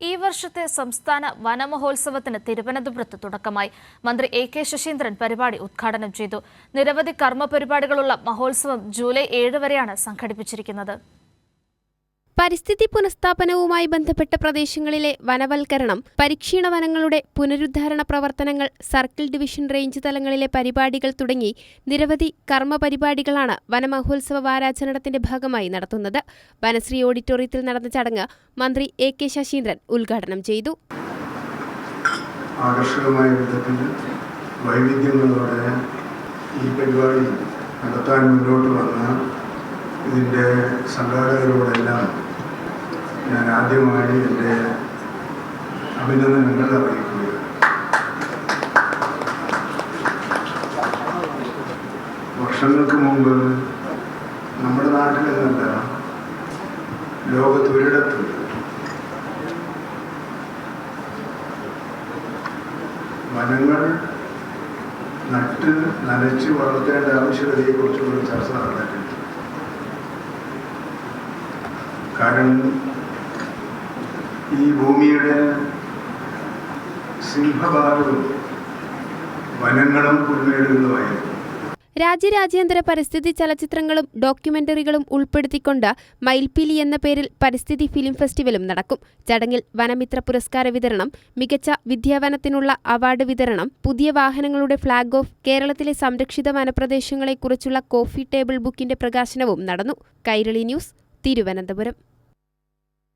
ഈ വർഷത്തെ സംസ്ഥാന വനമഹോത്സവത്തിന് തിരുവനന്തപുരത്ത് തുടക്കമായി. മന്ത്രി എ.കെ. ശശീന്ദ്രൻ പരിപാടി ഉദ്ഘാടനം ചെയ്തു. നിരവധി കർമ്മ പരിപാടികളുള്ള മഹോത്സവം ജൂലൈ 7 വരെയാണ് സംഘടിപ്പിച്ചിരിക്കുന്നത്. പരിസ്ഥിതി പുനഃസ്ഥാപനവുമായി ബന്ധപ്പെട്ട പ്രദേശങ്ങളിലെ വനവൽക്കരണം, പരിക്ഷീണ വനങ്ങളുടെ പുനരുദ്ധാരണ പ്രവർത്തനങ്ങൾ, സർക്കിൾ ഡിവിഷൻ റേഞ്ച് തലങ്ങളിലെ പരിപാടികൾ തുടങ്ങി നിരവധി കർമ്മ പരിപാടികളാണ് വനമഹോത്സവ വാരാചരണത്തിന്റെ ഭാഗമായി നടത്തുന്നത്. വനശ്രീ ഓഡിറ്റോറിയത്തിൽ നടന്ന ചടങ്ങ് മന്ത്രി എ.കെ. ശശീന്ദ്രൻ ഉദ്ഘാടനം ചെയ്തു. ആകർഷകമായ വിധത്തിൽ വൈവിധ്യങ്ങളോടെ ഈ പരിപാടി നടത്താൻ മുന്നോട്ട് വന്ന ഇതിൻ്റെ സംഘാടകരോടെല്ലാം ഞാൻ ആദ്യമായി എൻ്റെ അഭിനന്ദനങ്ങൾ അറിയിക്കുകയാണ്. വർഷങ്ങൾക്ക് മുമ്പ് നമ്മുടെ നാട്ടിൽ നിന്നല്ല, ലോകത്തൊരിടത്തും വനങ്ങൾ നട്ട് നനച്ച് വളർത്തേണ്ട ആവശ്യകതയെക്കുറിച്ചുള്ള ചർച്ച നടന്നിട്ടുണ്ട്. കാരണം ഈ ഭൂമിയുടെ സിംഹഭാഗവും വനങ്ങളും പുൽമേടുകളുമായിരുന്നു. രാജ്യാന്തര പരിസ്ഥിതി ചലച്ചിത്രങ്ങളും ഡോക്യുമെന്ററികളും ഉൾപ്പെടുത്തിക്കൊണ്ട് മയിൽപ്പീലി എന്ന പേരിൽ പരിസ്ഥിതി ഫിലിം ഫെസ്റ്റിവലും നടക്കും. ചടങ്ങിൽ വനമിത്ര പുരസ്കാര വിതരണം, മികച്ച വിദ്യാവനത്തിനുള്ള അവാർഡ് വിതരണം, പുതിയ വാഹനങ്ങളുടെ ഫ്ളാഗ് ഓഫ്, കേരളത്തിലെ സംരക്ഷിത വനപ്രദേശങ്ങളെക്കുറിച്ചുള്ള കോഫി ടേബിൾ ബുക്കിന്റെ പ്രകാശനവും നടന്നു. കൈരളി ന്യൂസ്, തിരുവനന്തപുരം.